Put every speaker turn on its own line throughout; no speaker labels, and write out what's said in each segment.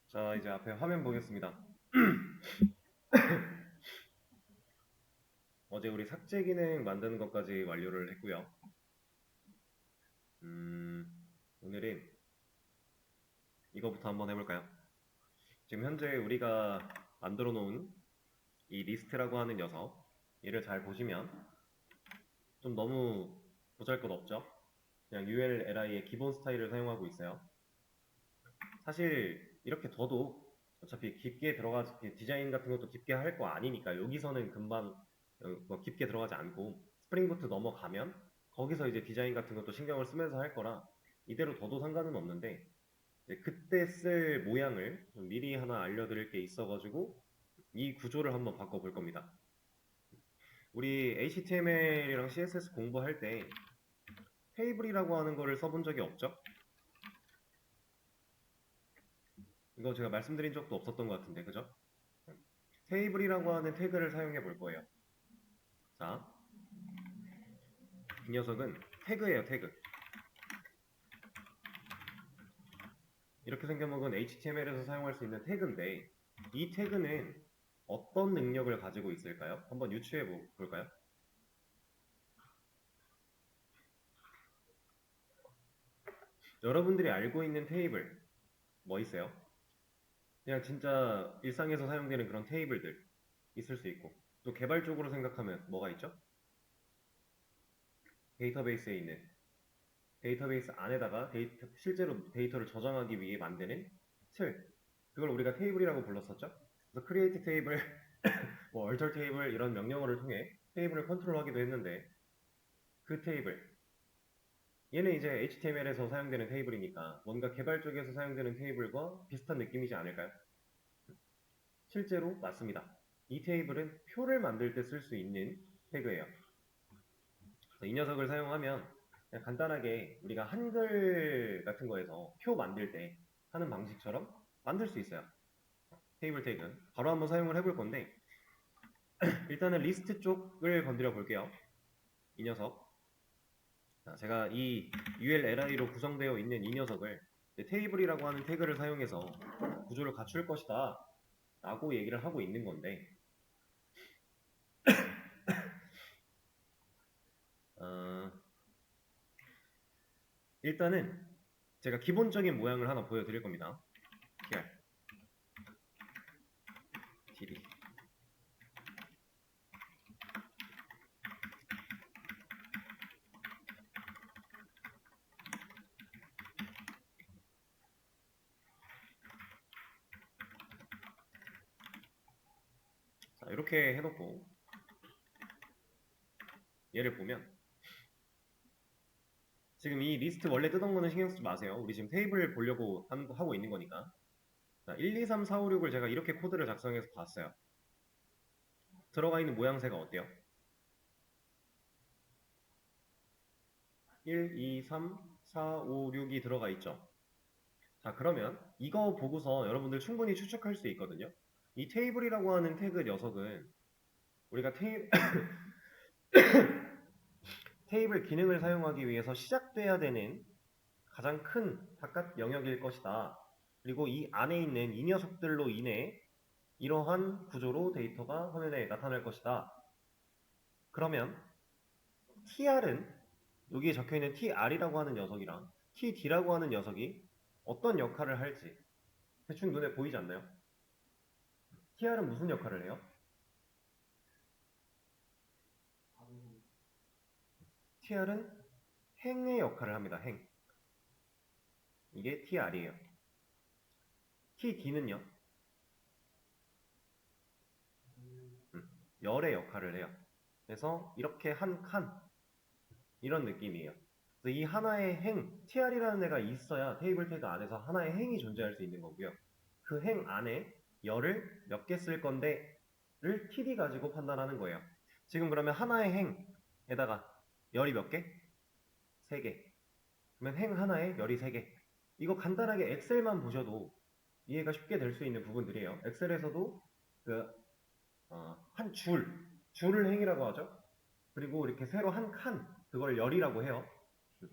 자, 이제 앞에 화면 보겠습니다. 어제 우리 삭제 기능 만드는 것까지 완료를 했고요. 오늘은 이거부터 한번 해볼까요? 지금 현재 우리가 만들어 놓은 이 리스트라고 하는 녀석, 얘를 잘 보시면 좀 너무 보잘것없죠? 그냥 ULLI의 기본 스타일을 사용하고 있어요. 사실 이렇게 둬도 어차피 깊게 들어가지, 디자인 같은 것도 깊게 할 거 아니니까 여기서는 금방 뭐 깊게 들어가지 않고 스프링부트 넘어가면 거기서 이제 디자인 같은 것도 신경을 쓰면서 할 거라 이대로 둬도 상관은 없는데, 그때 쓸 모양을 좀 미리 하나 알려드릴 게 있어가지고 이 구조를 한번 바꿔볼 겁니다. 우리 HTML이랑 CSS 공부할 때 테이블이라고 하는 거를 써본 적이 없죠? 이거 제가 말씀드린 적도 없었던 것 같은데, 그죠? 테이블이라고 하는 태그를 사용해 볼 거예요. 자, 이 녀석은 태그예요, 태그. 이렇게 생겨먹은 HTML에서 사용할 수 있는 태그인데, 이 태그는 어떤 능력을 가지고 있을까요? 한번 유추해 볼까요? 여러분들이 알고 있는 테이블 뭐 있어요? 그냥 진짜 일상에서 사용되는 그런 테이블들 있을 수 있고, 또 개발적으로 생각하면 뭐가 있죠? 데이터베이스에 있는, 데이터베이스 안에다가 실제로 데이터를 저장하기 위해 만드는 틀, 그걸 우리가 테이블이라고 불렀었죠. 그래서 create 테이블, 뭐 alter 테이블 이런 명령어를 통해 테이블을 컨트롤하기도 했는데, 그 테이블, 얘는 이제 HTML에서 사용되는 테이블이니까 뭔가 개발 쪽에서 사용되는 테이블과 비슷한 느낌이지 않을까요? 실제로 맞습니다. 이 테이블은 표를 만들 때 쓸 수 있는 태그예요. 이 녀석을 사용하면 그냥 간단하게 우리가 한글 같은 거에서 표 만들 때 하는 방식처럼 만들 수 있어요. 테이블 태그. 바로 한번 사용을 해볼 건데, 일단은 리스트 쪽을 건드려 볼게요. 이 녀석. 자, 제가 이 ULLI로 구성되어 있는 이 녀석을 테이블이라고 하는 태그를 사용해서 구조를 갖출 것이다 라고 얘기를 하고 있는 건데, 어, 일단은 제가 기본적인 모양을 하나 보여드릴 겁니다. tr, td. 자, 이렇게 해놓고 얘를 보면 지금 이 리스트 원래 뜨던 거는 신경 쓰지 마세요. 우리 지금 테이블 보려고 하고 있는 거니까. 자, 1, 2, 3, 4, 5, 6을 제가 이렇게 코드를 작성해서 봤어요. 들어가 있는 모양새가 어때요? 1, 2, 3, 4, 5, 6이 들어가 있죠. 자, 그러면 이거 보고서 여러분들 충분히 추측할 수 있거든요. 이 테이블이라고 하는 태그 녀석은 우리가 테이블 기능을 사용하기 위해서 시작돼야 되는 가장 큰 바깥 영역일 것이다. 그리고 이 안에 있는 이 녀석들로 인해 이러한 구조로 데이터가 화면에 나타날 것이다. 그러면 tr은 여기에 적혀있는 tr이라고 하는 녀석이랑 td라고 하는 녀석이 어떤 역할을 할지 대충 눈에 보이지 않나요? tr은 무슨 역할을 해요? tr은 행의 역할을 합니다. 행. 이게 tr이에요. td는요? 열의 역할을 해요. 그래서 이렇게 한 칸, 이런 느낌이에요. 그래서 이 하나의 행, tr이라는 애가 있어야 테이블 태그 안에서 하나의 행이 존재할 수 있는 거고요. 그 행 안에 열을 몇 개 쓸 건데를 td 가지고 판단하는 거예요. 지금 그러면 하나의 행에다가 열이 몇 개? 3개. 그러면 행 하나에 열이 3개. 이거 간단하게 엑셀만 보셔도 이해가 쉽게 될 수 있는 부분들이에요. 엑셀에서도 한 줄을 행이라고 하죠. 그리고 이렇게 세로 한 칸, 그걸 열이라고 해요.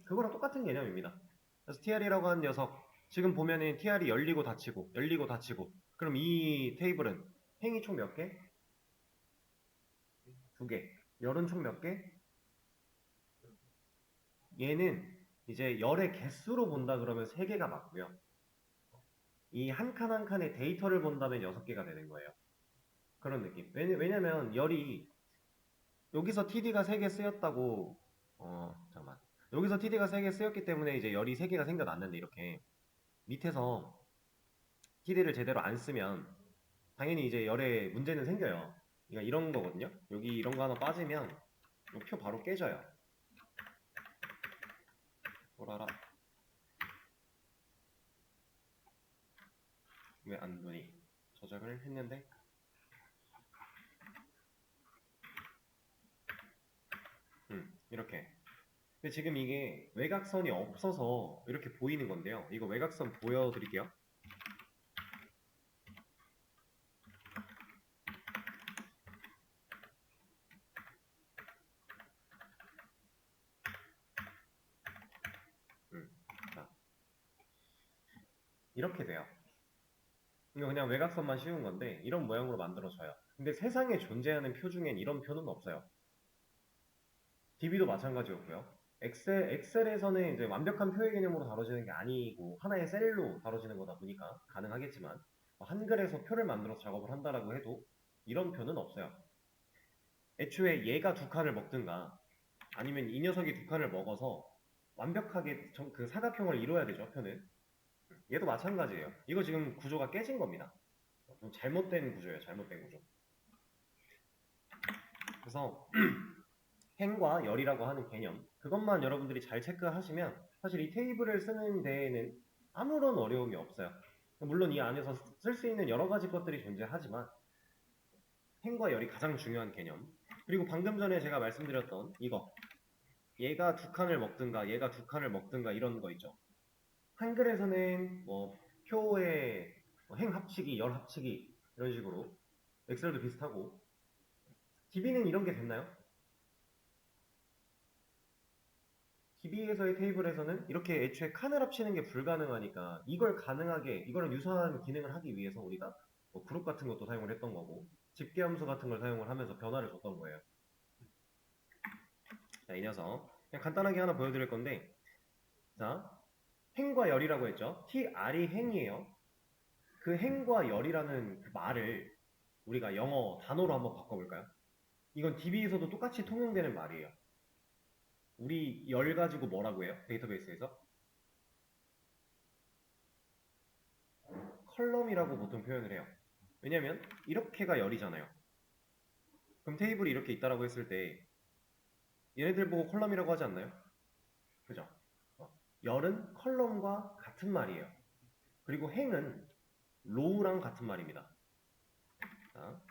그거랑 똑같은 개념입니다. 그래서 tr이라고 하는 녀석, 지금 보면은 tr이 열리고 닫히고 열리고 닫히고. 그럼 이 테이블은 행이 총 몇 개? 두 개. 열은 총 몇 개? 얘는 이제 열의 개수로 본다 그러면 세 개가 맞고요. 이 한 칸 한 칸의 데이터를 본다면 6개가 되는 거예요. 그런 느낌. 왜냐면 열이 여기서 TD가 3개 쓰였다고 잠깐만. 여기서 TD가 3개 쓰였기 때문에 이제 열이 3개가 생겨났는데 이렇게 밑에서 TD를 제대로 안 쓰면 당연히 이제 열에 문제는 생겨요. 그러니까 이런 거거든요. 여기 이런 거 하나 빠지면 이 표 바로 깨져요. 돌아라. 왜 안 되니? 저장을 했는데 이렇게. 근데 지금 이게 외곽선이 없어서 이렇게 보이는 건데요. 이거 외곽선 보여드릴게요. 자, 이렇게 돼요. 이거 그냥 외곽선만 씌운 건데 이런 모양으로 만들어져요. 근데 세상에 존재하는 표 중엔 이런 표는 없어요. DB도 마찬가지였고요. 엑셀에서는 이제 완벽한 표의 개념으로 다뤄지는 게 아니고 하나의 셀로 다뤄지는 거다 보니까 가능하겠지만 한글에서 표를 만들어서 작업을 한다라고 해도 이런 표는 없어요. 애초에 얘가 두 칸을 먹든가 아니면 이 녀석이 두 칸을 먹어서 완벽하게 그 사각형을 이루어야 되죠, 표는. 얘도 마찬가지예요. 이거 지금 구조가 깨진 겁니다. 좀 잘못된 구조예요, 잘못된 구조. 그래서 행과 열이라고 하는 개념, 그것만 여러분들이 잘 체크하시면 사실 이 테이블을 쓰는 데에는 아무런 어려움이 없어요. 물론 이 안에서 쓸 수 있는 여러 가지 것들이 존재하지만 행과 열이 가장 중요한 개념. 그리고 방금 전에 제가 말씀드렸던 이거, 얘가 두 칸을 먹든가 얘가 두 칸을 먹든가 이런 거 있죠. 한글에서는 뭐 표의 행 합치기, 열 합치기 이런 식으로 엑셀도 비슷하고 DB는 이런 게 됐나요? DB에서의 테이블에서는 이렇게 애초에 칸을 합치는 게 불가능하니까 이걸 가능하게 이거랑 유사한 기능을 하기 위해서 우리가 뭐 그룹 같은 것도 사용을 했던 거고 집계함수 같은 걸 사용을 하면서 변화를 줬던 거예요. 자, 이 녀석 그냥 간단하게 하나 보여드릴 건데 자, 행과 열이라고 했죠. TR이 행이에요. 그 행과 열이라는 그 말을 우리가 영어 단어로 한번 바꿔볼까요? 이건 DB에서도 똑같이 통용되는 말이에요. 우리 열 가지고 뭐라고 해요? 데이터베이스에서? 컬럼이라고 보통 표현을 해요. 왜냐면 이렇게가 열이잖아요. 그럼 테이블이 이렇게 있다라고 했을 때 얘네들 보고 컬럼이라고 하지 않나요? 그죠? 열은 컬럼과 같은 말이에요. 그리고 행은 로우랑 같은 말입니다. 자,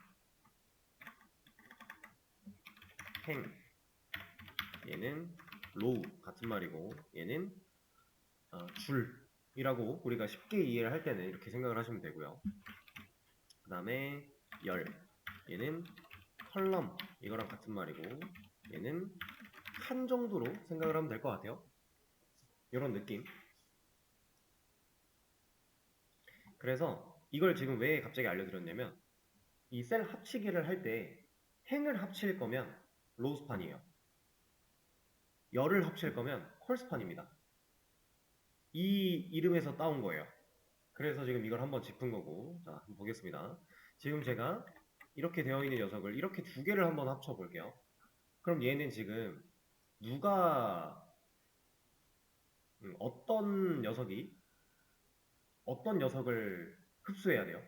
행 얘는 로우 같은 말이고 얘는 줄이라고 우리가 쉽게 이해를 할 때는 이렇게 생각을 하시면 되고요. 그 다음에 열 얘는 컬럼 이거랑 같은 말이고 얘는 칸 정도로 생각을 하면 될 것 같아요. 이런 느낌. 그래서 이걸 지금 왜 갑자기 알려드렸냐면 이 셀 합치기를 할 때 행을 합칠 거면 로우스판이에요. 열을 합칠 거면 콜스판입니다. 이 이름에서 따온 거예요. 그래서 지금 이걸 한번 짚은 거고 자 한번 보겠습니다. 지금 제가 이렇게 되어 있는 녀석을 이렇게 두 개를 한번 합쳐 볼게요. 그럼 얘는 지금 누가 어떤 녀석을 흡수해야 돼요?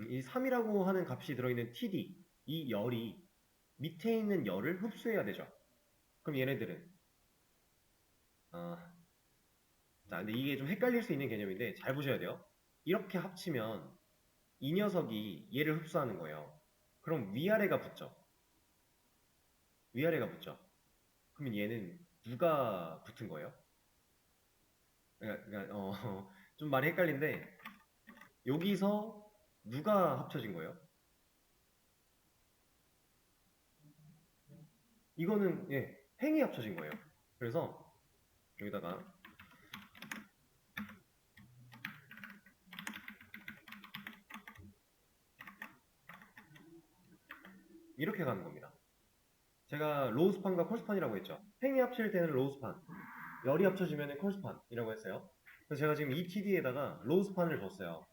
이 3이라고 하는 값이 들어있는 TD 이 열이 밑에 있는 열을 흡수해야 되죠. 그럼 얘네들은 자 근데 이게 좀 헷갈릴 수 있는 개념인데 잘 보셔야 돼요. 이렇게 합치면 이 녀석이 얘를 흡수하는 거예요. 그럼 위아래가 붙죠. 위아래가 붙죠. 그러면 얘는 누가 붙은 거예요? 좀 말이 헷갈린데 여기서 누가 합쳐진 거예요? 이거는 행이 합쳐진 거예요. 그래서 여기다가 이렇게 가는 겁니다. 제가 로우스판과 콜스판이라고 했죠. 행이 합칠 때는 로우스판, 열이 합쳐지면 콜스판이라고 했어요. 그래서 제가 지금 이 TD에다가 로우스판을 줬어요.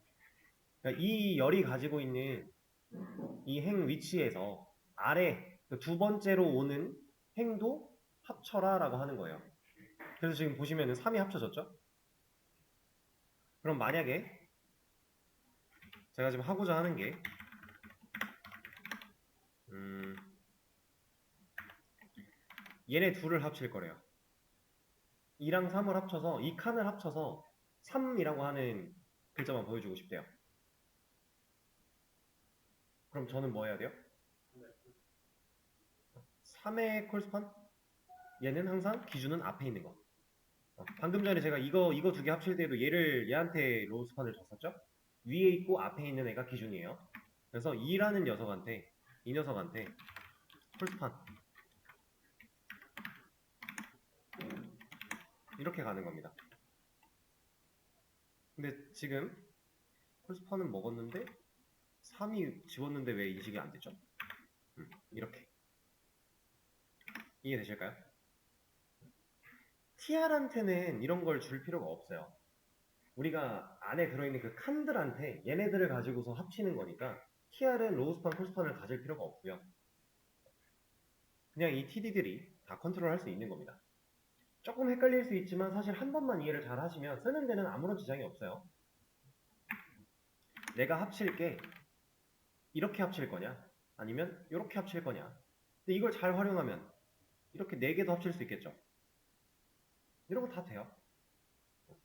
그러니까 이 열이 가지고 있는 이 행 위치에서 아래 두 번째로 오는 행도 합쳐라 라고 하는 거예요. 그래서 지금 보시면은 3이 합쳐졌죠? 그럼 만약에 제가 지금 하고자 하는 게 얘네 둘을 합칠 거래요. 2랑 3을 합쳐서 이 칸을 합쳐서 3이라고 하는 글자만 보여주고 싶대요. 그럼 저는 뭐 해야 돼요? 3의 콜스판? 얘는 항상 기준은 앞에 있는 거. 방금 전에 제가 이거 두 개 합칠 때도 얘한테 로우스판을 줬었죠? 위에 있고 앞에 있는 애가 기준이에요. 그래서 2라는 녀석한테 이 녀석한테 콜스판 이렇게 가는 겁니다. 근데 지금 콜스판은 먹었는데 3이 집었는데 왜 인식이 안 되죠? 이렇게 이해되실까요? TR한테는 이런 걸 줄 필요가 없어요. 우리가 안에 들어있는 그 칸들한테 얘네들을 가지고서 합치는 거니까 TR은 로우스판, 콜스판을 가질 필요가 없고요. 그냥 이 TD들이 다 컨트롤할 수 있는 겁니다. 조금 헷갈릴 수 있지만 사실 한 번만 이해를 잘 하시면 쓰는 데는 아무런 지장이 없어요. 내가 합칠 게 이렇게 합칠 거냐 아니면 이렇게 합칠 거냐. 근데 이걸 잘 활용하면 이렇게 4개도 합칠 수 있겠죠. 이런 거 다 돼요.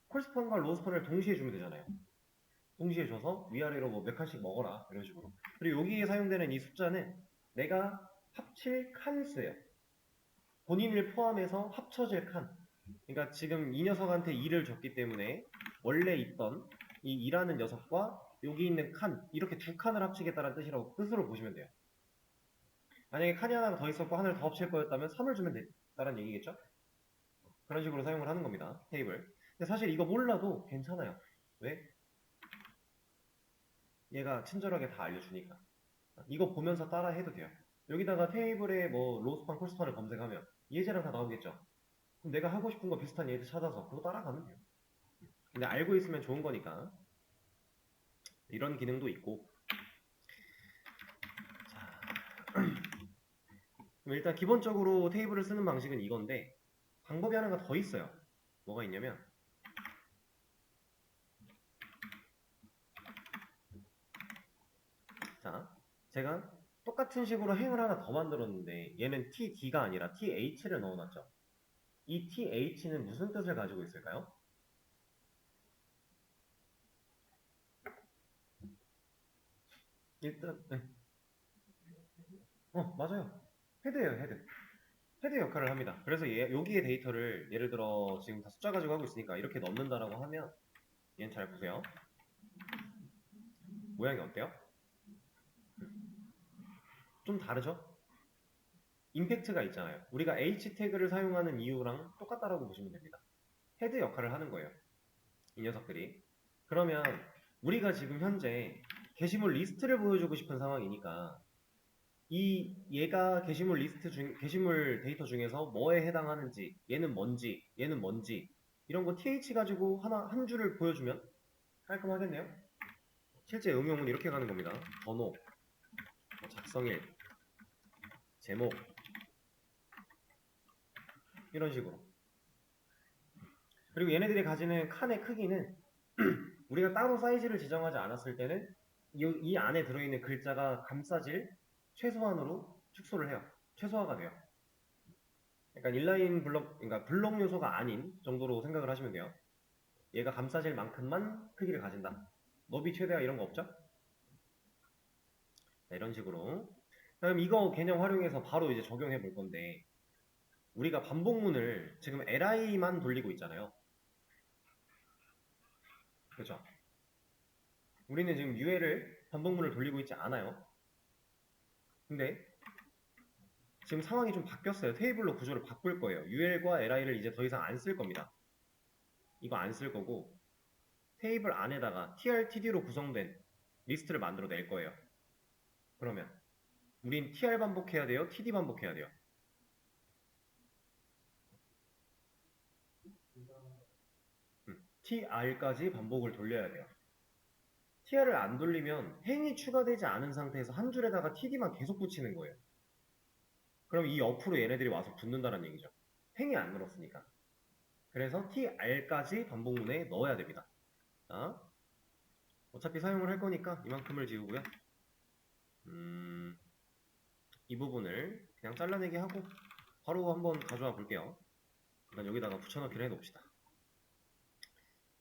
콜스판과 로우스판을 동시에 주면 되잖아요. 동시에 줘서 위아래로 뭐 몇 칸씩 먹어라 이런 식으로. 그리고 여기에 사용되는 이 숫자는 내가 합칠 칸수예요. 본인을 포함해서 합쳐질 칸. 그러니까 지금 이 녀석한테 2를 줬기 때문에 원래 있던 이 2라는 녀석과 여기 있는 칸 이렇게 두 칸을 합치겠다는 뜻으로 보시면 돼요. 만약에 칸이 하나가 더 있었고 하나를 더 합칠 거였다면 3을 주면 된다는 얘기겠죠? 그런 식으로 사용을 하는 겁니다. 테이블. 근데 사실 이거 몰라도 괜찮아요. 왜? 얘가 친절하게 다 알려주니까. 이거 보면서 따라 해도 돼요. 여기다가 테이블에 뭐 로스판, 콜스판을 검색하면 예제랑 다 나오겠죠? 그럼 내가 하고 싶은 거 비슷한 예제 찾아서 그거 따라가면 돼요. 근데 알고 있으면 좋은 거니까. 이런 기능도 있고. 자, 그럼 일단 기본적으로 테이블을 쓰는 방식은 이건데 방법이 하나가 더 있어요. 뭐가 있냐면 자, 제가 똑같은 식으로 행을 하나 더 만들었는데 얘는 TD가 아니라 TH를 넣어놨죠. 이 TH는 무슨 뜻을 가지고 있을까요? 일단 네. 맞아요. 헤드예요, 헤드. 헤드 역할을 합니다. 그래서 여기에 데이터를 예를 들어 지금 다 숫자 가지고 하고 있으니까 이렇게 넣는다라고 하면 얘는 잘 보세요. 모양이 어때요? 좀 다르죠? 임팩트가 있잖아요. 우리가 H 태그를 사용하는 이유랑 똑같다라고 보시면 됩니다. 헤드 역할을 하는 거예요. 이 녀석들이. 그러면 우리가 지금 현재 게시물 리스트를 보여주고 싶은 상황이니까 얘가 게시물 데이터 중에서 뭐에 해당하는지, 얘는 뭔지 이런 거 th 가지고 한 줄을 보여주면 깔끔하겠네요. 실제 응용은 이렇게 가는 겁니다. 번호, 작성일, 제목 이런 식으로. 그리고 얘네들이 가지는 칸의 크기는 우리가 따로 사이즈를 지정하지 않았을 때는 이 안에 들어있는 글자가 감싸질 최소한으로 축소를 해요. 최소화가 돼요. 약간 인라인 블록, 그러니까 블록 요소가 아닌 정도로 생각을 하시면 돼요. 얘가 감싸질 만큼만 크기를 가진다. 너비 최대화 이런 거 없죠? 네, 이런 식으로. 그럼 이거 개념 활용해서 바로 이제 적용해 볼 건데 우리가 반복문을 지금 li만 돌리고 있잖아요. 그렇죠? 우리는 지금 UL을 반복문을 돌리고 있지 않아요. 근데 지금 상황이 좀 바뀌었어요. 테이블로 구조를 바꿀 거예요. UL과 LI를 이제 더 이상 안 쓸 겁니다. 이거 안 쓸 거고 테이블 안에다가 TR, TD로 구성된 리스트를 만들어 낼 거예요. 그러면 우린 TR 반복해야 돼요? TD 반복해야 돼요? TR까지 반복을 돌려야 돼요. TR을 안 돌리면 행이 추가되지 않은 상태에서 한 줄에다가 TD만 계속 붙이는 거예요. 그럼 이 옆으로 얘네들이 와서 붙는다는 얘기죠. 행이 안 늘었으니까. 그래서 TR까지 반복문에 넣어야 됩니다. 자, 어차피 사용을 할 거니까 이만큼을 지우고요. 이 부분을 그냥 잘라내기 하고 바로 한번 가져와 볼게요. 일단 여기다가 붙여넣기를 해놓읍시다.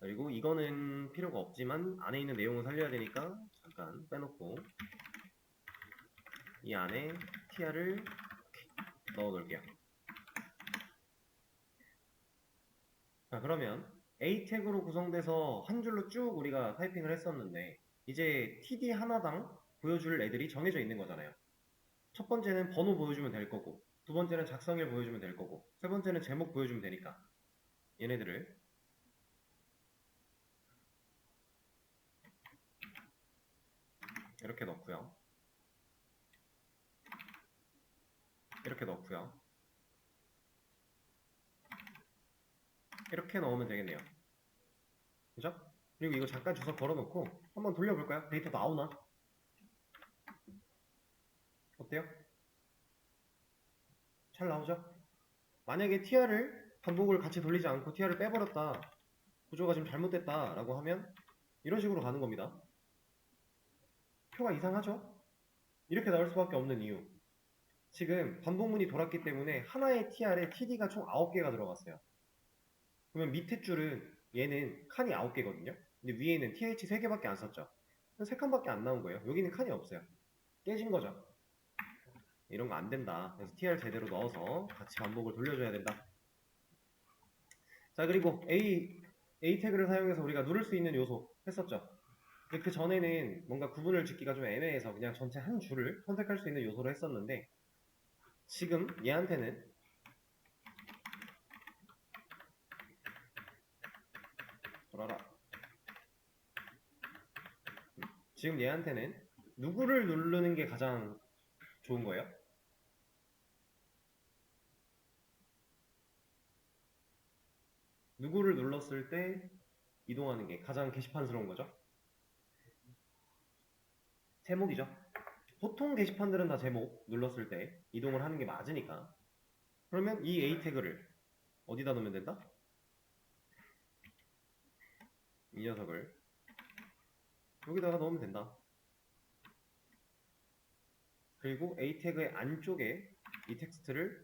그리고 이거는 필요가 없지만 안에 있는 내용을 살려야 되니까 잠깐 빼놓고 이 안에 tr을 넣어 놓을게요. 자, 그러면 a 태그로 구성돼서 한 줄로 쭉 우리가 타이핑을 했었는데 이제 td 하나당 보여줄 애들이 정해져 있는 거잖아요. 첫 번째는 번호 보여주면 될 거고, 두 번째는 작성일 보여주면 될 거고, 세 번째는 제목 보여주면 되니까 얘네들을 이렇게 넣고요. 이렇게 넣고요. 이렇게 넣으면 되겠네요. 그죠? 그리고 이거 잠깐 주소 걸어놓고 한번 돌려볼까요? 데이터 나오나? 어때요? 잘 나오죠? 만약에 tr을 반복을 같이 돌리지 않고 tr을 빼버렸다, 구조가 지금 잘못됐다 라고 하면 이런 식으로 가는 겁니다. 표가 이상하죠? 이렇게 나올 수밖에 없는 이유, 지금 반복문이 돌았기 때문에 하나의 tr에 td가 총 9개가 들어갔어요. 그러면 밑에 줄은 얘는 칸이 9개거든요. 근데 위에는 th 3개밖에 안 썼죠. 3칸밖에 안 나온 거예요. 여기는 칸이 없어요. 깨진 거죠. 이런 거 안 된다. 그래서 tr 제대로 넣어서 같이 반복을 돌려줘야 된다. 자, 그리고 A 태그를 사용해서 우리가 누를 수 있는 요소 했었죠. 근데 그 전에는 뭔가 구분을 짓기가 좀 애매해서 그냥 전체 한 줄을 선택할 수 있는 요소로 했었는데 지금 얘한테는 돌아라. 지금 얘한테는 누구를 누르는 게 가장 좋은 거예요? 누구를 눌렀을 때 이동하는 게 가장 게시판스러운 거죠? 제목이죠. 보통 게시판들은 다 제목 눌렀을 때 이동을 하는 게 맞으니까. 그러면 이 A 태그를 어디다 놓으면 된다? 이 녀석을 여기다가 넣으면 된다. 그리고 A 태그의 안쪽에 이 텍스트를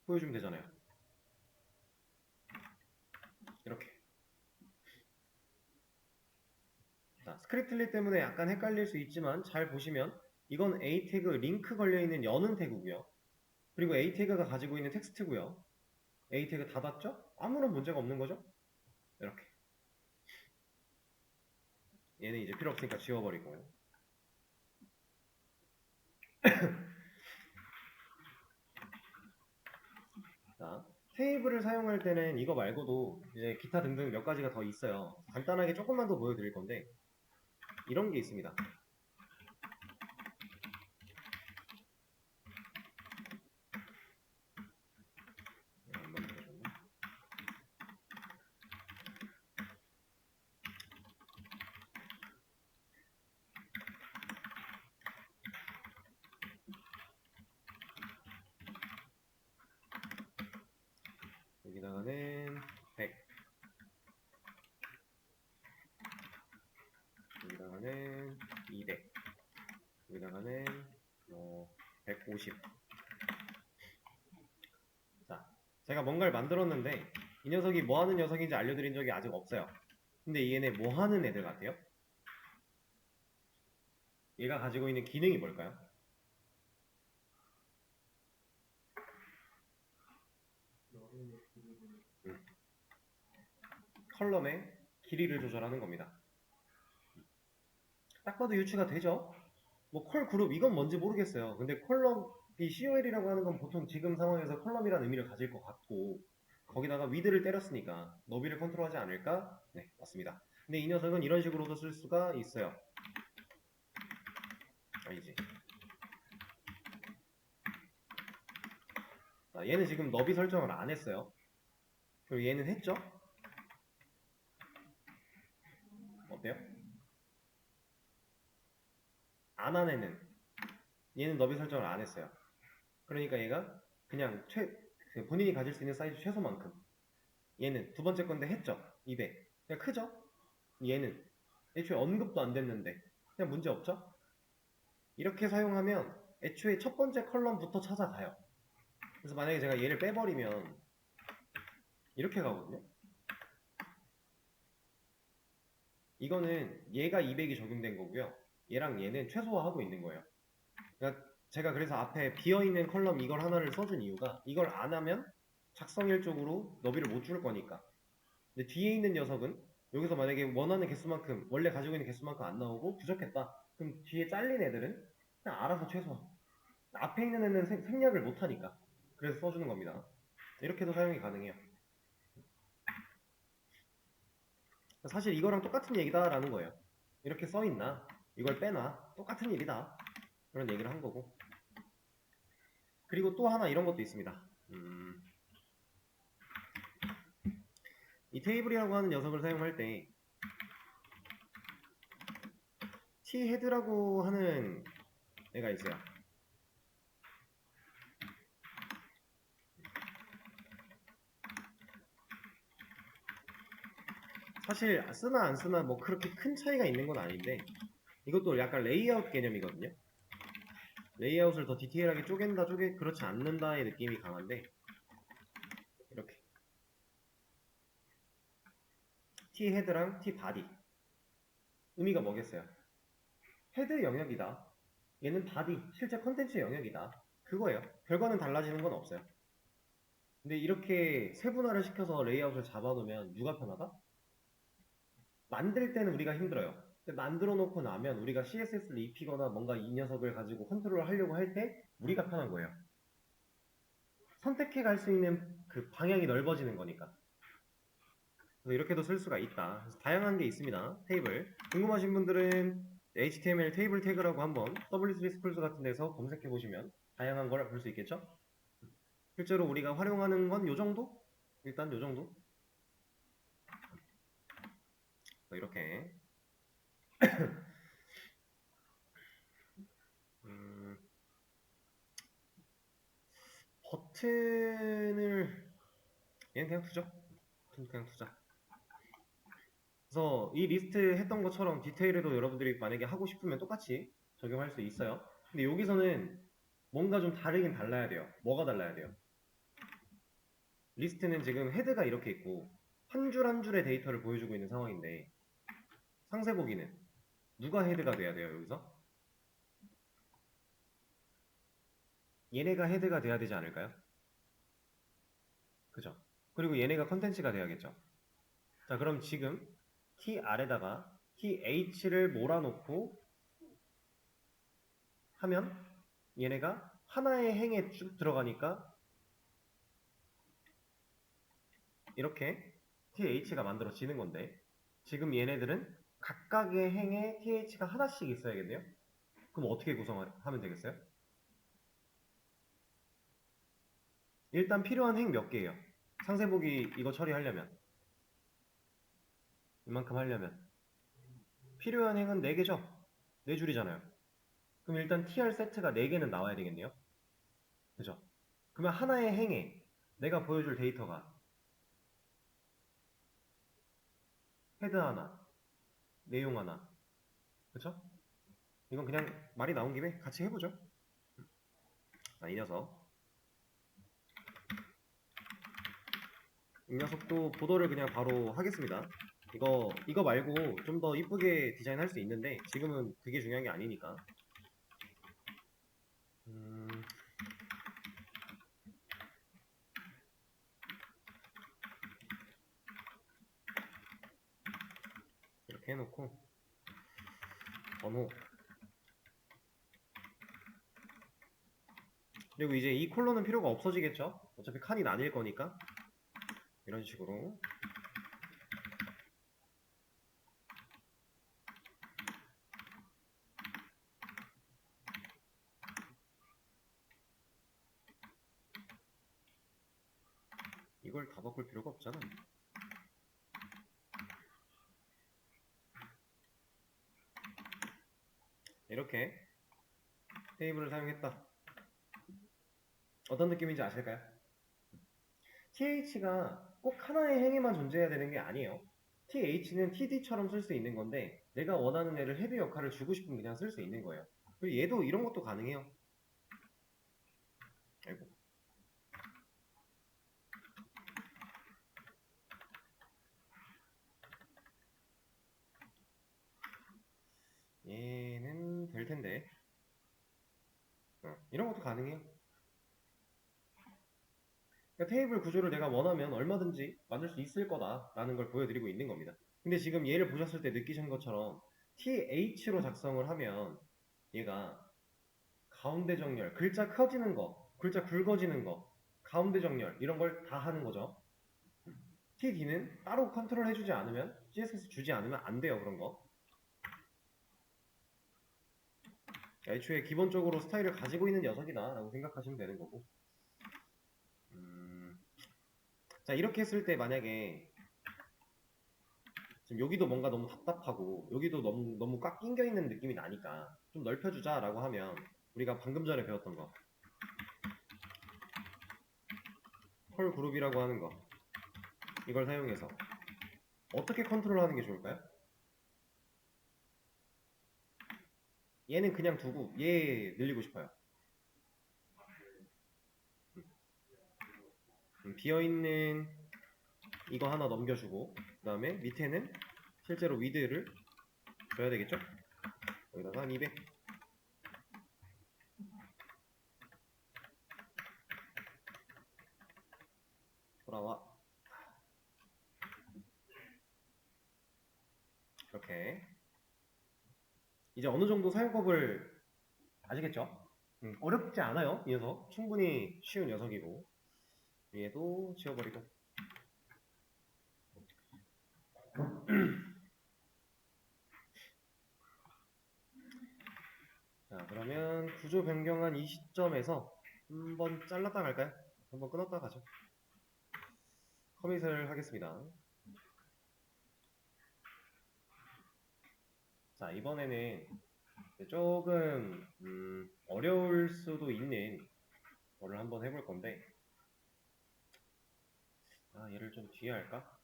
보여주면 되잖아요. 이렇게. 자, 스크립틀리 때문에 약간 헷갈릴 수 있지만 잘 보시면 이건 A 태그 링크 걸려있는 여는 태그고요. 그리고 A 태그가 가지고 있는 텍스트고요. A 태그 닫았죠? 아무런 문제가 없는 거죠? 이렇게. 얘는 이제 필요 없으니까 지워버리고. 자, 테이블을 사용할 때는 이거 말고도 이제 기타 등등 몇 가지가 더 있어요. 간단하게 조금만 더 보여드릴 건데 이런 게 있습니다. 여기다가는 100, 여기다가는 200, 여기다가는 150. 자, 제가 뭔가를 만들었는데 이 녀석이 뭐 하는 녀석인지 알려드린 적이 아직 없어요. 근데 얘네 뭐 하는 애들 같아요? 얘가 가지고 있는 기능이 뭘까요? 컬럼의 길이를 조절하는 겁니다. 딱 봐도 유추가 되죠? 뭐 컬 그룹 이건 뭔지 모르겠어요. 근데 컬럼이 이 COL이라고 하는 건 보통 지금 상황에서 컬럼이라는 의미를 가질 것 같고 거기다가 위드를 때렸으니까 너비를 컨트롤하지 않을까? 네, 맞습니다. 근데 이 녀석은 이런 식으로도 쓸 수가 있어요. 아니지. 얘는 지금 너비 설정을 안 했어요. 그리고 얘는 했죠? 어때요? 안 한 애는 얘는 너비 설정을 안 했어요. 그러니까 얘가 그냥 본인이 가질 수 있는 사이즈 최소만큼 얘는 두 번째 건데 했죠? 200. 그냥 크죠? 얘는 애초에 언급도 안 됐는데 그냥 문제 없죠? 이렇게 사용하면 애초에 첫 번째 컬럼부터 찾아가요. 그래서 만약에 제가 얘를 빼버리면 이렇게 가거든요. 이거는 얘가 200이 적용된 거고요. 얘랑 얘는 최소화하고 있는 거예요. 그러니까 제가 그래서 앞에 비어있는 컬럼 이걸 하나를 써준 이유가 이걸 안 하면 작성일 쪽으로 너비를 못 줄 거니까. 근데 뒤에 있는 녀석은 여기서 만약에 원하는 개수만큼 원래 가지고 있는 개수만큼 안 나오고 부족했다. 그럼 뒤에 잘린 애들은 그냥 알아서 최소화. 앞에 있는 애는 생략을 못 하니까. 그래서 써주는 겁니다. 이렇게도 사용이 가능해요. 사실 이거랑 똑같은 얘기다라는 거예요. 이렇게 써있나? 이걸 빼나? 똑같은 일이다. 그런 얘기를 한 거고. 그리고 또 하나 이런 것도 있습니다. 이 테이블이라고 하는 녀석을 사용할 때 T-헤드라고 하는 애가 있어요. 사실 쓰나 안 쓰나 뭐 그렇게 큰 차이가 있는 건 아닌데 이것도 약간 레이아웃 개념이거든요. 레이아웃을 더 디테일하게 쪼갠다 그렇지 않는다의 느낌이 강한데 이렇게 T-헤드랑 T-바디 의미가 뭐겠어요? 헤드 영역이다. 얘는 바디, 실제 컨텐츠 영역이다. 그거예요. 별거는 달라지는 건 없어요. 근데 이렇게 세분화를 시켜서 레이아웃을 잡아놓으면 누가 편하다? 만들 때는 우리가 힘들어요. 근데 만들어 놓고 나면 우리가 CSS를 입히거나 뭔가 이 녀석을 가지고 컨트롤을 하려고 할 때 우리가 편한 거예요. 선택해 갈 수 있는 그 방향이 넓어지는 거니까. 그래서 이렇게도 쓸 수가 있다. 그래서 다양한 게 있습니다. 테이블. 궁금하신 분들은 HTML 테이블 태그라고 한번 W3 스쿨스 같은 데서 검색해 보시면 다양한 걸 볼 수 있겠죠? 실제로 우리가 활용하는 건 요 정도? 일단 요 정도? 이렇게 음, 버튼을 얘는 그냥 두죠. 그냥 두자. 그래서 이 리스트 했던 것처럼 디테일에도 여러분들이 만약에 하고 싶으면 똑같이 적용할 수 있어요. 근데 여기서는 뭔가 좀 다르긴 달라야 돼요. 뭐가 달라야 돼요? 리스트는 지금 헤드가 이렇게 있고 한 줄 한 줄의 데이터를 보여주고 있는 상황인데 상세 보기는 누가 헤드가 돼야 돼요, 여기서? 얘네가 헤드가 돼야 되지 않을까요? 그죠? 그리고 얘네가 컨텐츠가 돼야겠죠. 자, 그럼 지금 t r에다가 th를 몰아놓고 하면 얘네가 하나의 행에 쭉 들어가니까 이렇게 th가 만들어지는 건데 지금 얘네들은 각각의 행에 th가 하나씩 있어야겠네요. 그럼 어떻게 구성하면 되겠어요? 일단 필요한 행 몇 개예요? 상세 보기 이거 처리하려면 이만큼 하려면 필요한 행은 4개죠? 4줄이잖아요. 그럼 일단 tr 세트가 4개는 나와야 되겠네요. 그죠? 그러면 하나의 행에 내가 보여줄 데이터가 헤드 하나, 내용 하나, 그쵸? 이건 그냥 말이 나온 김에 같이 해보죠. 자, 이 녀석도 보도를 그냥 바로 하겠습니다. 이거 말고 좀 더 이쁘게 디자인할 수 있는데 지금은 그게 중요한 게 아니니까. 음, 이렇게 해놓고 번호 그리고 이제 이 콜론은 필요가 없어지겠죠? 어차피 칸이 나뉠 거니까. 이런 식으로. 이걸 다 바꿀 필요가 없잖아. 이렇게 테이블을 사용했다. 어떤 느낌인지 아실까요? TH가 꼭 하나의 행에만 존재해야 되는 게 아니에요. TH는 TD처럼 쓸 수 있는 건데 내가 원하는 애를 헤드 역할을 주고 싶으면 그냥 쓸 수 있는 거예요. 그리고 얘도 이런 것도 가능해요. 아이고. 얘는 될 텐데. 이런 것도 가능해요. 그러니까 테이블 구조를 내가 원하면 얼마든지 만들 수 있을 거다라는 걸 보여드리고 있는 겁니다. 근데 지금 얘를 보셨을 때 느끼신 것처럼 TH로 작성을 하면 얘가 가운데 정렬, 글자 커지는 거, 글자 굵어지는 거, 가운데 정렬 이런 걸 다 하는 거죠. TD는 따로 컨트롤 해주지 않으면 CSS 주지 않으면 안 돼요. 그런 거. 애초에 기본적으로 스타일을 가지고 있는 녀석이다 라고 생각하시면 되는 거고. 자, 이렇게 했을 때 만약에 지금 여기도 뭔가 너무 답답하고 여기도 너무 꽉 낑겨 있는 느낌이 나니까 좀 넓혀주자 라고 하면 우리가 방금 전에 배웠던 거 펄 그룹이라고 하는 거 이걸 사용해서 어떻게 컨트롤하는 게 좋을까요? 얘는 그냥 두고 얘 늘리고 싶어요. 비어있는 이거 하나 넘겨주고 그 다음에 밑에는 실제로 위드를 줘야 되겠죠? 여기다가 한 200. 돌아와. 이렇게 이제 어느 정도 사용법을 아시겠죠? 어렵지 않아요. 이 녀석 충분히 쉬운 녀석이고 얘도 지워버리고. 자, 그러면 구조 변경한 이 시점에서 한번 잘랐다 갈까요? 한번 끊었다 가죠. 커밋을 하겠습니다. 자, 이번에는 조금 어려울 수도 있는 거를 한번 해볼 건데 얘를 좀 뒤에 할까?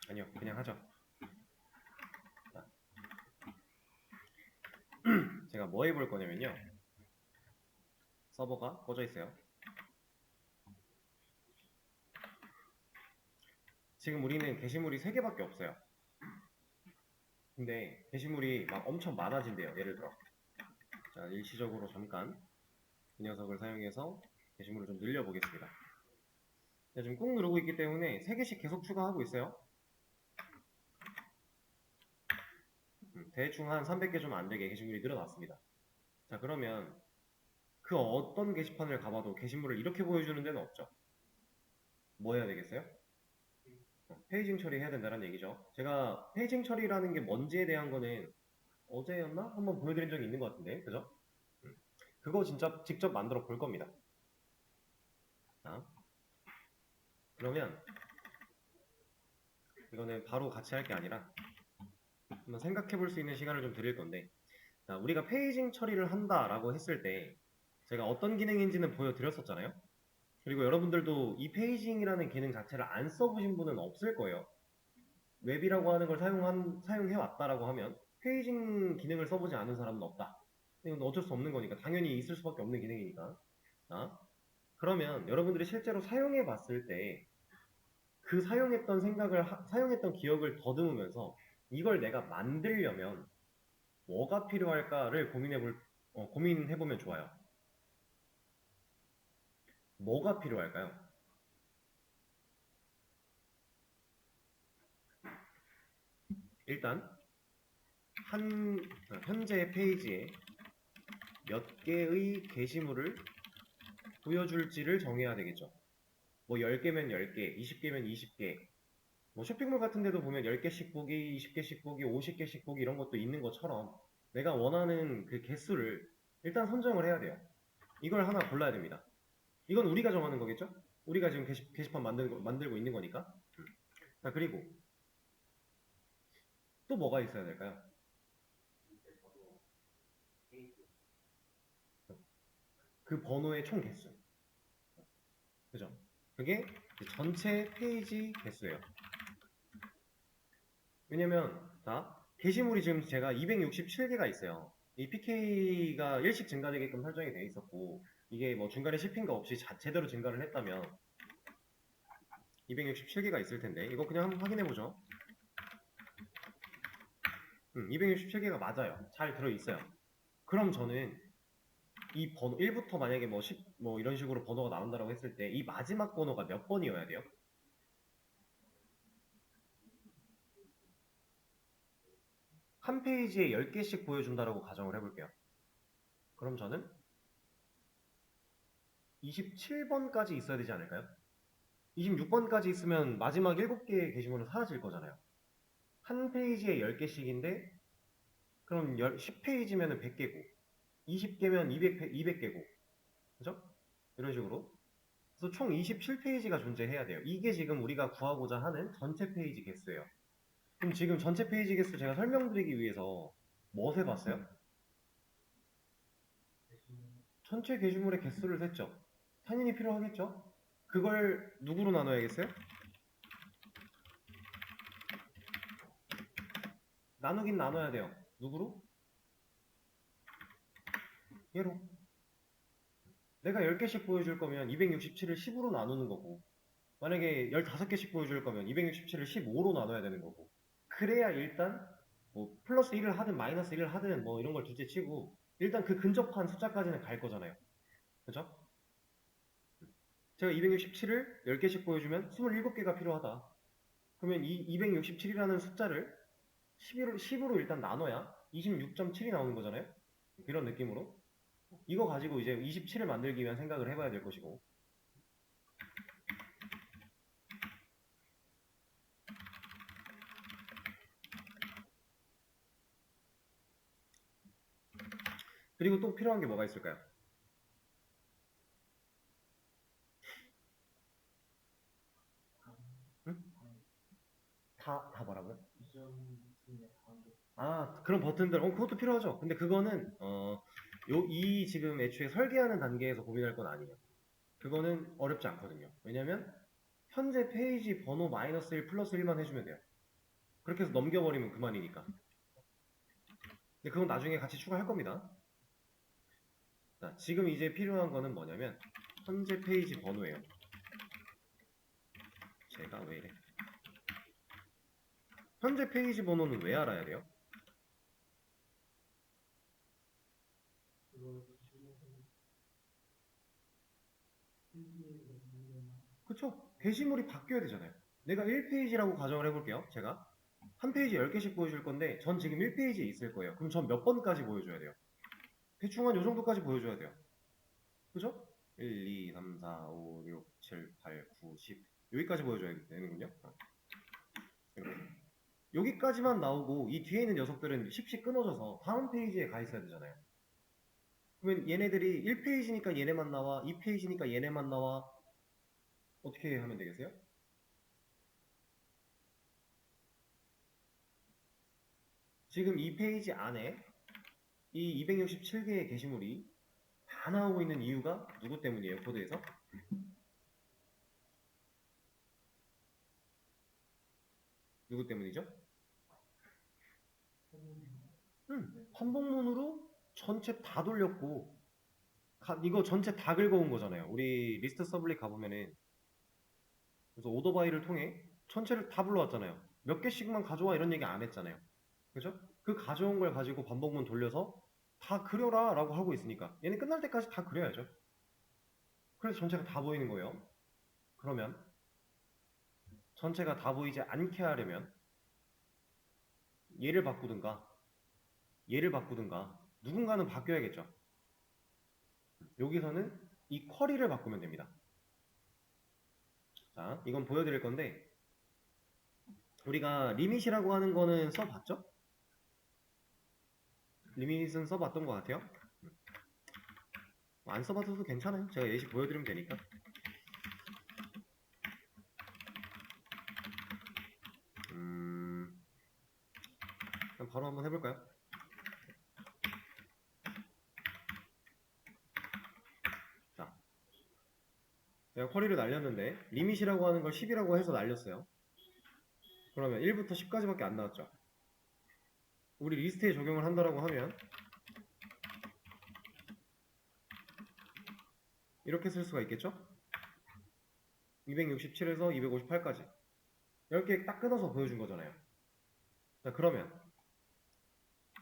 아니요, 그냥 하죠. 자, 제가 뭐 해볼 거냐면요. 서버가 꺼져 있어요. 지금 우리는 게시물이 3개밖에 없어요. 근데 게시물이 막 엄청 많아진대요. 예를 들어. 자, 일시적으로 잠깐 이 녀석을 사용해서 게시물을 좀 늘려보겠습니다. 자, 지금 꾹 누르고 있기 때문에 3개씩 계속 추가하고 있어요. 대충 한 300개 좀 안되게 게시물이 늘어났습니다. 자, 그러면 그 어떤 게시판을 가봐도 게시물을 이렇게 보여주는 데는 없죠. 뭐 해야 되겠어요? 페이징 처리해야 된다는 얘기죠. 제가 페이징 처리라는 게 뭔지에 대한 거는 어제였나? 한번 보여드린 적이 있는 것 같은데, 그죠? 그거 진짜 직접 만들어 볼 겁니다. 자, 그러면 이거는 바로 같이 할 게 아니라 한번 생각해 볼 수 있는 시간을 좀 드릴 건데, 자, 우리가 페이징 처리를 한다라고 했을 때 제가 어떤 기능인지는 보여드렸었잖아요. 그리고 여러분들도 이 페이징이라는 기능 자체를 안 써보신 분은 없을 거예요. 웹이라고 하는 걸 사용해 왔다라고 하면 페이징 기능을 써보지 않은 사람은 없다. 이건 어쩔 수 없는 거니까 당연히 있을 수밖에 없는 기능이니까. 자, 그러면 여러분들이 실제로 사용해 봤을 때 그 사용했던 기억을 더듬으면서 이걸 내가 만들려면 뭐가 필요할까를 고민해보면 좋아요. 뭐가 필요할까요? 일단 현재 페이지에 몇 개의 게시물을 보여줄지를 정해야 되겠죠. 뭐 10개면 10개, 20개면 20개, 뭐 쇼핑몰 같은 데도 보면 10개씩 보기, 20개씩 보기, 50개씩 보기 이런 것도 있는 것처럼 내가 원하는 그 개수를 일단 선정을 해야 돼요. 이걸 하나 골라야 됩니다. 이건 우리가 정하는 거겠죠? 우리가 지금 게시판 만들고 있는 거니까. 자, 그리고 또 뭐가 있어야 될까요? 그 번호의 총 개수. 그죠? 그게 전체 페이지 개수예요. 왜냐면, 자, 게시물이 지금 제가 267개가 있어요. 이 PK가 일씩 증가되게끔 설정이 되어 있었고, 이게 뭐 중간에 씹힌 거 없이 제대로 증가를 했다면 267개가 있을 텐데, 이거 그냥 한번 확인해 보죠. 267개가 맞아요. 잘 들어있어요. 그럼 저는 이 번호 1부터 만약에 뭐 10, 뭐 이런 식으로 번호가 나온다고 했을 때 이 마지막 번호가 몇 번이어야 돼요? 한 페이지에 10개씩 보여준다라고 가정을 해볼게요. 그럼 저는 27번까지 있어야 되지 않을까요? 26번까지 있으면 마지막 7개의 게시물은 사라질 거잖아요. 한 페이지에 10개씩인데 그럼 10페이지면 100개고 20개면 200개고 그죠? 이런 식으로 그래서 총 27페이지가 존재해야 돼요. 이게 지금 우리가 구하고자 하는 전체 페이지 개수예요. 그럼 지금 전체 페이지 개수 제가 설명드리기 위해서 뭐 세봤어요? 전체 게시물의 개수를 셌죠. 당연히 필요하겠죠? 그걸 누구로 나눠야겠어요? 나누긴 나눠야 돼요. 누구로? 얘로. 내가 10개씩 보여줄 거면 267을 10으로 나누는 거고 만약에 15개씩 보여줄 거면 267을 15로 나눠야 되는 거고 그래야 일단 뭐 플러스 1을 하든 마이너스 1을 하든 뭐 이런 걸 둘째 치고 일단 그 근접한 숫자까지는 갈 거잖아요. 그죠? 제가 267을 10개씩 보여주면 27개가 필요하다. 그러면 이 267이라는 숫자를 10으로 일단 나눠야 26.7이 나오는 거잖아요. 이런 느낌으로 이거 가지고 이제 27을 만들기 위한 생각을 해봐야 될 것이고 그리고 또 필요한 게 뭐가 있을까요? 응? 다 뭐라고요? 아, 그런 버튼들, 그것도 필요하죠. 근데 그거는, 이 지금 애초에 설계하는 단계에서 고민할 건 아니에요. 그거는 어렵지 않거든요. 왜냐면, 현재 페이지 번호 마이너스 1 플러스 1만 해주면 돼요. 그렇게 해서 넘겨버리면 그만이니까. 근데 그건 나중에 같이 추가할 겁니다. 자, 지금 이제 필요한 거는 뭐냐면, 현재 페이지 번호예요. 제가 왜 이래? 현재 페이지 번호는 왜 알아야 돼요? 그쵸? 게시물이 바뀌어야 되잖아요. 내가 1페이지라고 가정을 해볼게요. 제가 한 페이지 10개씩 보여줄 건데 전 지금 1페이지에 있을 거예요. 그럼 전 몇 번까지 보여줘야 돼요? 대충 한 요 정도까지 보여줘야 돼요. 그죠? 1, 2, 3, 4, 5, 6, 7, 8, 9, 10 여기까지 보여줘야 되는군요. 이렇게. 여기까지만 나오고 이 뒤에 있는 녀석들은 10씩 끊어져서 다음 페이지에 가 있어야 되잖아요. 그러면 얘네들이 1페이지니까 얘네만 나와, 2페이지니까 얘네만 나와. 어떻게 하면 되겠어요? 지금 이 페이지 안에 이 267개의 게시물이 다 나오고 있는 이유가 누구 때문이에요? 코드에서? 누구 때문이죠? 반복문으로 전체 다 돌렸고 이거 전체 다 긁어온 거잖아요. 우리 리스트 서블릿 가보면은 그래서 오더바이를 통해 전체를 다 불러왔잖아요. 몇 개씩만 가져와 이런 얘기 안 했잖아요. 그죠? 그 가져온 걸 가지고 반복문 돌려서 다 그려라 라고 하고 있으니까 얘는 끝날 때까지 다 그려야죠. 그래서 전체가 다 보이는 거예요. 그러면 전체가 다 보이지 않게 하려면 얘를 바꾸든가 얘를 바꾸든가 누군가는 바뀌어야겠죠. 여기서는 이 쿼리를 바꾸면 됩니다. 자, 이건 보여드릴 건데 우리가 리밋이라고 하는 거는 써봤죠? 리밋은 써봤던 것 같아요. 안 써봐도 괜찮아요. 제가 예시 보여드리면 되니까. 그럼 바로 한번 해볼까요? 자, 제가 쿼리를 날렸는데 리밋이라고 하는 걸 10이라고 해서 날렸어요. 그러면 1부터 10까지밖에 안 나왔죠. 우리 리스트에 적용을 한다라고 하면 이렇게 쓸 수가 있겠죠? 267에서 258까지 10개 딱 끊어서 보여준 거잖아요. 자, 그러면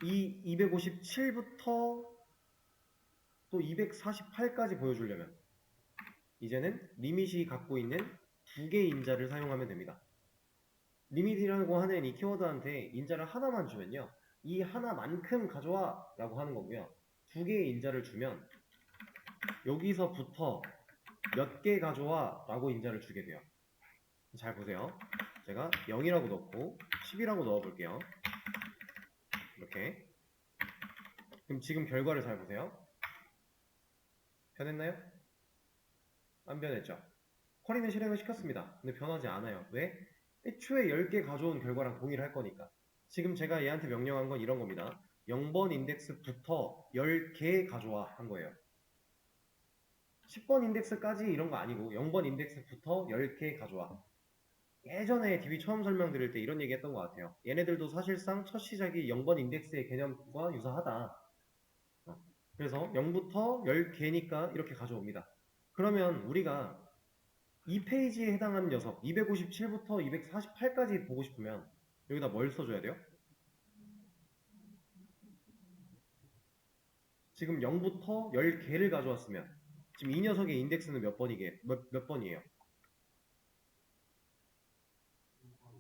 이 257부터 또 248까지 보여주려면 이제는 리밋이 갖고 있는 두 개의 인자를 사용하면 됩니다. 리밋이라고 하는 이 키워드한테 인자를 하나만 주면요, 이 하나만큼 가져와 라고 하는 거고요. 두 개의 인자를 주면 여기서부터 몇 개 가져와 라고 인자를 주게 돼요. 잘 보세요. 제가 0이라고 넣고 10이라고 넣어 볼게요. 이렇게. 그럼 지금 결과를 잘 보세요. 변했나요? 안 변했죠? 쿼리는 실행을 시켰습니다. 근데 변하지 않아요. 왜? 애초에 10개 가져온 결과랑 동일할 거니까. 지금 제가 얘한테 명령한 건 이런 겁니다. 0번 인덱스부터 10개 가져와 한 거예요. 10번 인덱스까지 이런 거 아니고 0번 인덱스부터 10개 가져와. 예전에 DB 처음 설명드릴 때 이런 얘기 했던 것 같아요. 얘네들도 사실상 첫 시작이 0번 인덱스의 개념과 유사하다. 그래서 0부터 10개니까 이렇게 가져옵니다. 그러면 우리가 이 페이지에 해당하는 녀석 257부터 248까지 보고 싶으면 여기다 뭘 써줘야 돼요? 지금 0부터 10개를 가져왔으면 지금 이 녀석의 인덱스는 몇 번이에요?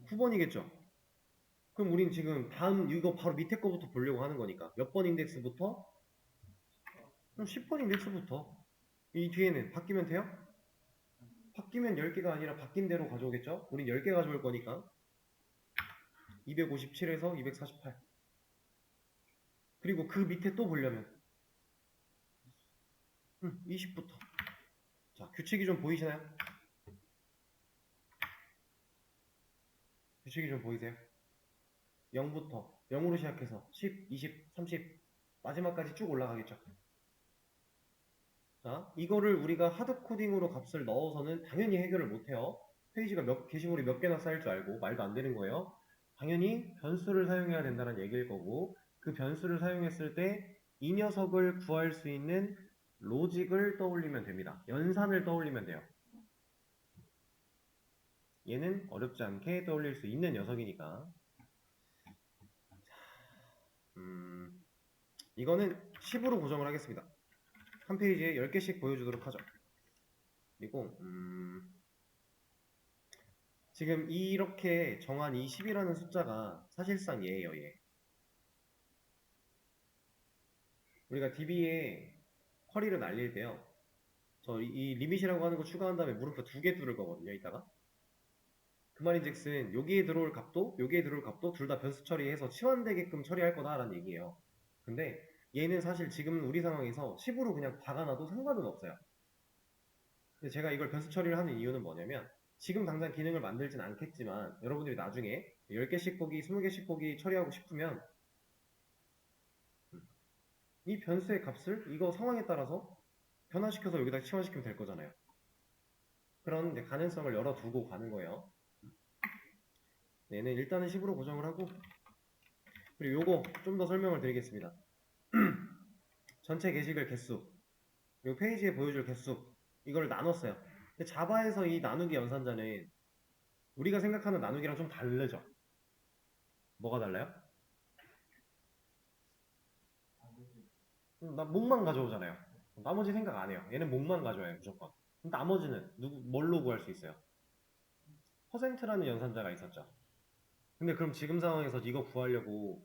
9번이겠죠? 그럼 우린 지금 다음 이거 바로 밑에 거부터 보려고 하는 거니까 몇 번 인덱스부터? 그럼 10번 인덱스부터. 이 뒤에는 바뀌면 돼요? 바뀌면 10개가 아니라 바뀐 대로 가져오겠죠? 우린 10개 가져올 거니까 257에서 248. 그리고 그 밑에 또 보려면 20부터. 자, 규칙이 좀 보이시나요? 규칙이 좀 보이세요? 0부터 0으로 시작해서 10, 20, 30 마지막까지 쭉 올라가겠죠. 자, 이거를 우리가 하드코딩으로 값을 넣어서는 당연히 해결을 못해요. 페이지가 게시물이 몇 개나 쌓일 줄 알고 말도 안 되는 거예요. 당연히 변수를 사용해야 된다는 얘기일 거고, 그 변수를 사용했을 때 이 녀석을 구할 수 있는 로직을 떠올리면 됩니다. 연산을 떠올리면 돼요. 얘는 어렵지 않게 떠올릴 수 있는 녀석이니까. 이거는 10으로 고정을 하겠습니다. 한 페이지에 10개씩 보여주도록 하죠. 그리고 지금 이렇게 정한 이 10이라는 숫자가 사실상 얘예요, 얘. 우리가 DB에 쿼리를 날릴 때요, 저 이 리밋이라고 하는 거 추가한 다음에 물음표 2개 뚫을 거거든요, 이따가. 그 말인즉슨 여기에 들어올 값도 여기에 들어올 값도 둘 다 변수 처리해서 치환되게끔 처리할 거다라는 얘기예요. 근데 얘는 사실 지금 우리 상황에서 10으로 그냥 박아놔도 상관은 없어요. 근데 제가 이걸 변수 처리를 하는 이유는 뭐냐면, 지금 당장 기능을 만들진 않겠지만 여러분들이 나중에 10개씩 보기, 20개씩 보기 처리하고 싶으면 이 변수의 값을 이거 상황에 따라서 변화시켜서 여기다 치환시키면 될 거잖아요. 그런 이제 가능성을 열어두고 가는 거예요. 얘는 일단은 10으로 고정을 하고, 그리고 요거 좀 더 설명을 드리겠습니다. 전체 게시글 개수, 그리고 페이지에 보여줄 개수, 이걸 나눴어요. 근데 자바에서 이 나누기 연산자는 우리가 생각하는 나누기랑 좀 다르죠? 뭐가 달라요? 나 목만 가져오잖아요. 나머지 생각 안 해요. 얘는 목만 가져와요, 무조건. 나머지는 뭘로 구할 수 있어요? 퍼센트라는 연산자가 있었죠. 근데 그럼 지금 상황에서 이거 구하려고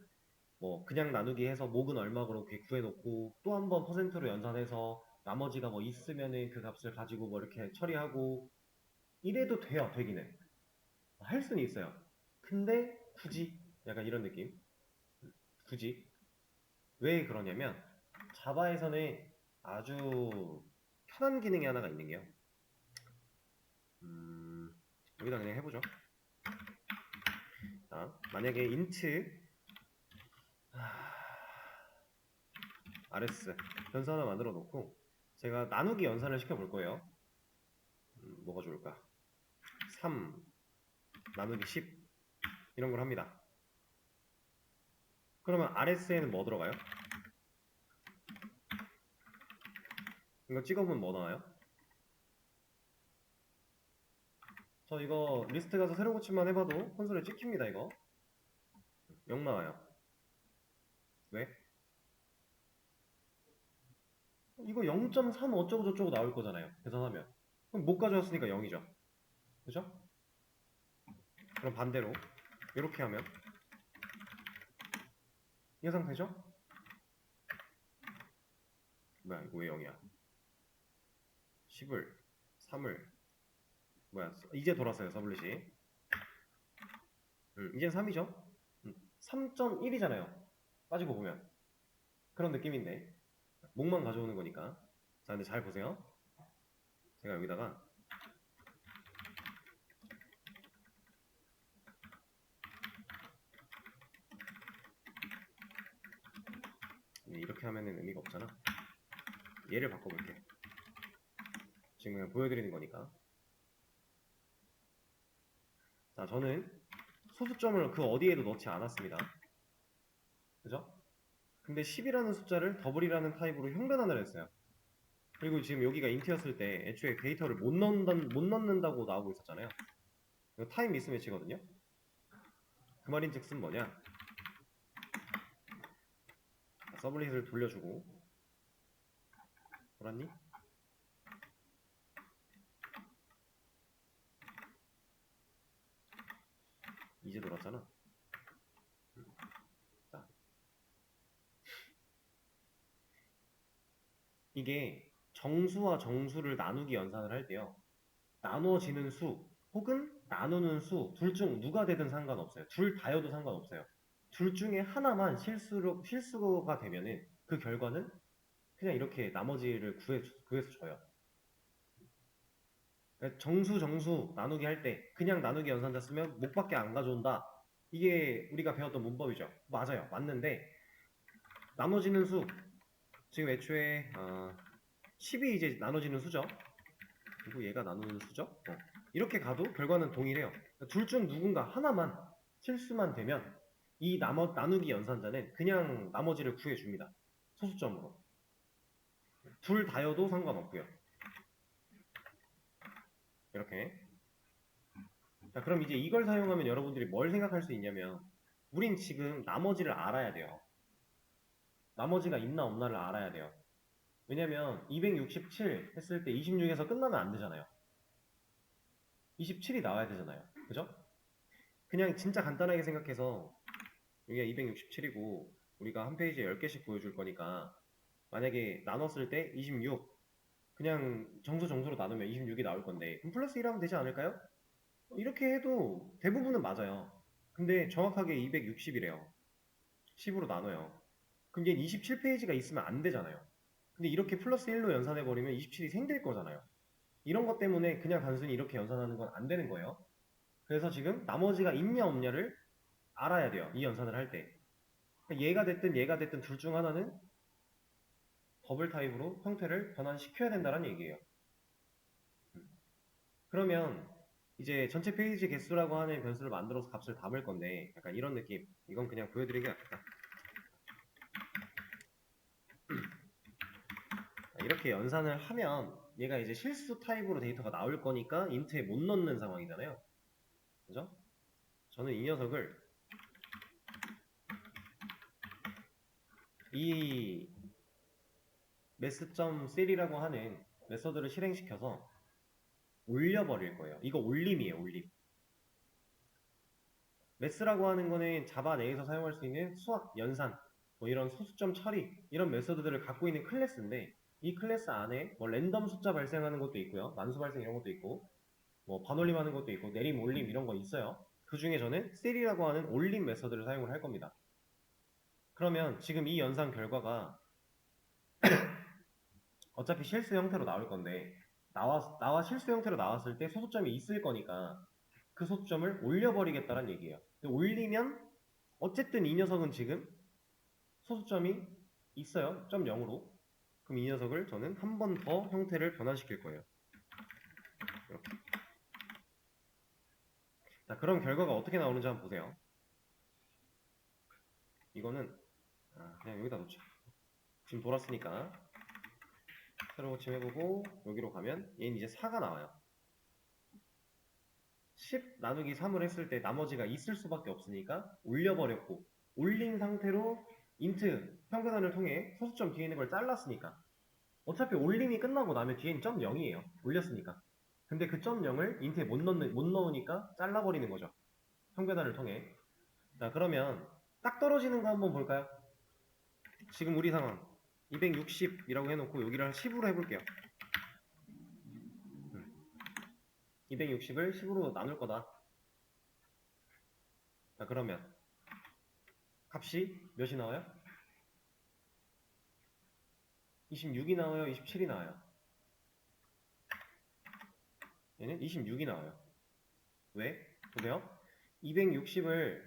뭐 그냥 나누기 해서 목은 얼마 그렇게 구해놓고 또 한 번 퍼센트로 연산해서 나머지가 뭐 있으면은 그 값을 가지고 뭐 이렇게 처리하고 이래도 돼요. 되기는 할 수는 있어요. 근데 굳이 약간 이런 느낌. 굳이 왜 그러냐면 자바에서는 아주 편한 기능이 하나가 있는 게요. 여기다 그냥 해보죠. 자, 만약에 int rs 변수 하나 만들어 놓고 제가 나누기 연산을 시켜 볼 거예요. 뭐가 좋을까? 3 나누기 10 이런 걸 합니다. 그러면 rs에는 뭐 들어가요? 이거 찍어보면 뭐 나와요? 저 이거 리스트 가서 새로 고침만 해봐도 콘솔에 찍힙니다. 이거 0 나와요. 왜? 이거 0.3 어쩌고 저쩌고 나올 거잖아요. 계산하면. 그럼 못 가져왔으니까 0이죠. 그죠? 그럼 반대로 이렇게 하면 예상되죠? 뭐야 이거 왜 0이야? 10을 3을 뭐야 이제 돌았어요 서블릿이. 이젠 3이죠? 3.1이잖아요. 빠지고 보면 그런 느낌인데 목만 가져오는 거니까. 자 근데 잘 보세요. 제가 여기다가 이렇게 하면은 의미가 없잖아. 얘를 바꿔볼게. 지금 그냥 보여드리는 거니까. 자 저는 소수점을 그 어디에도 넣지 않았습니다. 그죠? 근데 10이라는 숫자를 더블이라는 타입으로 형변환을 했어요. 그리고 지금 여기가 인트였을 때 애초에 데이터를 못 넣는다고 나오고 있었잖아요. 이거 타임 미스매치거든요. 그 말인즉슨 뭐냐? 서블릿을 돌려주고 돌았니? 이제 돌았잖아. 자, 이게 정수와 정수를 나누기 연산을 할 때요. 나누어지는 수 혹은 나누는 수 둘 중 누가 되든 상관없어요. 둘 다여도 상관없어요. 둘 중에 하나만 실수가 되면은 그 결과는 그냥 이렇게 나머지를 구해서 줘요. 정수 나누기 할 때 그냥 나누기 연산자 쓰면 목밖에 안 가져온다. 이게 우리가 배웠던 문법이죠. 맞아요. 맞는데 나눠지는 수 지금 애초에 10이 이제 나눠지는 수죠. 그리고 얘가 나누는 수죠. 이렇게 가도 결과는 동일해요. 둘 중 누군가 하나만 실수만 되면 이 나누기 연산자는 그냥 나머지를 구해줍니다. 소수점으로. 둘 다여도 상관없고요. 이렇게. 자, 그럼 이제 이걸 사용하면 여러분들이 뭘 생각할 수 있냐면 우린 지금 나머지를 알아야 돼요. 나머지가 있나 없나를 알아야 돼요. 왜냐면 267 했을 때 26에서 끝나면 안 되잖아요. 27이 나와야 되잖아요. 그죠? 그냥 진짜 간단하게 생각해서 여기가 267이고 우리가 한 페이지에 10개씩 보여줄 거니까 만약에 나눴을 때 26 그냥 정수로 나누면 26이 나올 건데 그럼 플러스 1 하면 되지 않을까요? 이렇게 해도 대부분은 맞아요. 근데 정확하게 260이래요. 10으로 나눠요. 그럼 얘 27페이지가 있으면 안 되잖아요. 근데 이렇게 플러스 1로 연산해버리면 27이 생길 거잖아요. 이런 것 때문에 그냥 단순히 이렇게 연산하는 건 안 되는 거예요. 그래서 지금 나머지가 있냐 없냐를 알아야 돼요. 이 연산을 할 때. 얘가 됐든 둘 중 하나는 더블 타입으로 형태를 변환시켜야 된다는 얘기예요. 그러면 이제 전체 페이지 개수라고 하는 변수를 만들어서 값을 담을 건데 약간 이런 느낌. 이건 그냥 보여드리는 게 낫겠다. 이렇게 연산을 하면 얘가 이제 실수 타입으로 데이터가 나올 거니까 인트에 못 넣는 상황이잖아요. 그죠? 저는 이 녀석을 이 math.c라고 하는 메서드를 실행시켜서 올려버릴 거예요. 이거 올림이에요, 올림. 매스라고 하는 거는 자바 내에서 사용할 수 있는 수학, 연산, 뭐 이런 소수점 처리 이런 메소드들을 갖고 있는 클래스인데 이 클래스 안에 뭐 랜덤 숫자 발생하는 것도 있고요. 만수 발생 이런 것도 있고 뭐 반올림 하는 것도 있고 내림, 올림 이런 거 있어요. 그 중에 저는 셀이라고 하는 올림 메서드를 사용을 할 겁니다. 그러면 지금 이 연산 결과가 어차피 실수 형태로 나올 건데 나와 실수 형태로 나왔을 때 소수점이 있을 거니까 그 소수점을 올려버리겠다는 얘기예요. 근데 올리면 어쨌든 이 녀석은 지금 소수점이 있어요. 0.0으로. 그럼 이 녀석을 저는 한 번 더 형태를 변화시킬 거예요. 이렇게. 자, 그럼 결과가 어떻게 나오는지 한번 보세요. 이거는 그냥 여기다 놓자. 지금 돌았으니까 새로 고침해보고 여기로 가면 얘는 이제 4가 나와요. 10 나누기 3을 했을 때 나머지가 있을 수밖에 없으니까 올려버렸고 올린 상태로 인트 평균원을 통해 소수점 뒤에 있는 걸 잘랐으니까 어차피 올림이 끝나고 나면 뒤에는 0.0이에요. 올렸으니까. 근데 그 0.0을 인트에 못 넣으니까 잘라버리는 거죠. 평균원을 통해. 자, 그러면 딱 떨어지는 거 한번 볼까요? 지금 우리 상황 260이라고 해놓고 여기를 한 10으로 해볼게요. 260을 10으로 나눌 거다. 자, 그러면 값이 몇이 나와요? 26이 나와요? 27이 나와요? 얘는 26이 나와요. 왜? 보세요. 260을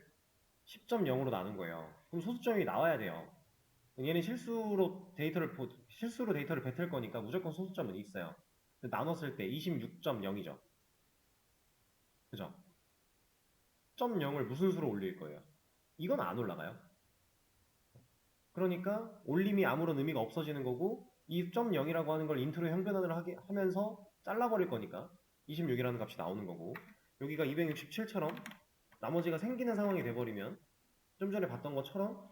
10.0으로 나눈 거예요. 그럼 소수점이 나와야 돼요. 얘는 실수로 데이터를 뱉을 거니까 무조건 소수점은 있어요. 나눴을 때 26.0이죠. 그죠? 0.0을 무슨 수로 올릴 거예요? 이건 안 올라가요. 그러니까 올림이 아무런 의미가 없어지는 거고 이 0.0이라고 하는 걸 인트로 형변환을 하면서 잘라버릴 거니까 26이라는 값이 나오는 거고 여기가 267처럼 나머지가 생기는 상황이 돼버리면 좀 전에 봤던 것처럼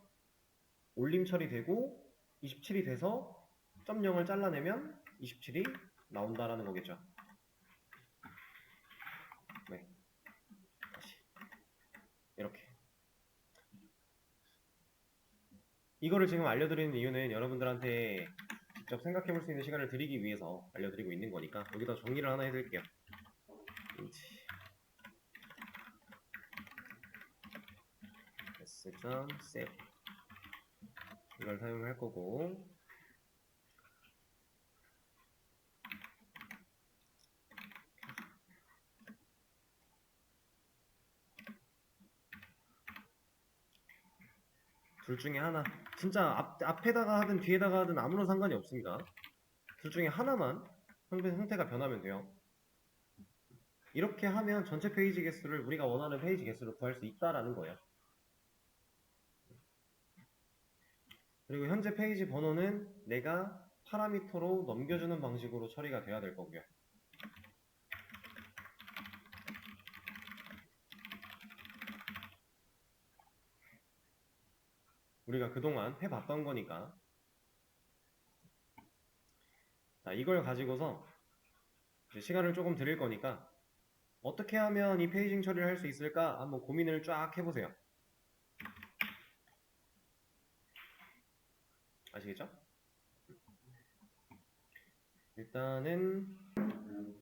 올림 처리되고 27이 돼서 0.0을 잘라내면 27이 나온다라는 거겠죠. 네, 다시 이렇게 이거를 지금 알려드리는 이유는 여러분들한테 직접 생각해볼 수 있는 시간을 드리기 위해서 알려드리고 있는 거니까 여기다 정리를 하나 해드릴게요. s.set 이걸 사용할 거고 둘 중에 하나 진짜 앞에다가 하든 뒤에다가 하든 아무런 상관이 없습니다. 둘 중에 하나만 형태가 변하면 돼요. 이렇게 하면 전체 페이지 개수를 우리가 원하는 페이지 개수를 구할 수 있다라는 거예요. 그리고 현재 페이지 번호는 내가 파라미터로 넘겨주는 방식으로 처리가 돼야 될 거고요. 우리가 그동안 해봤던 거니까. 자, 이걸 가지고서 이제 시간을 조금 드릴 거니까 어떻게 하면 이 페이징 처리를 할 수 있을까 한번 고민을 쫙 해보세요. 아시겠죠? 일단은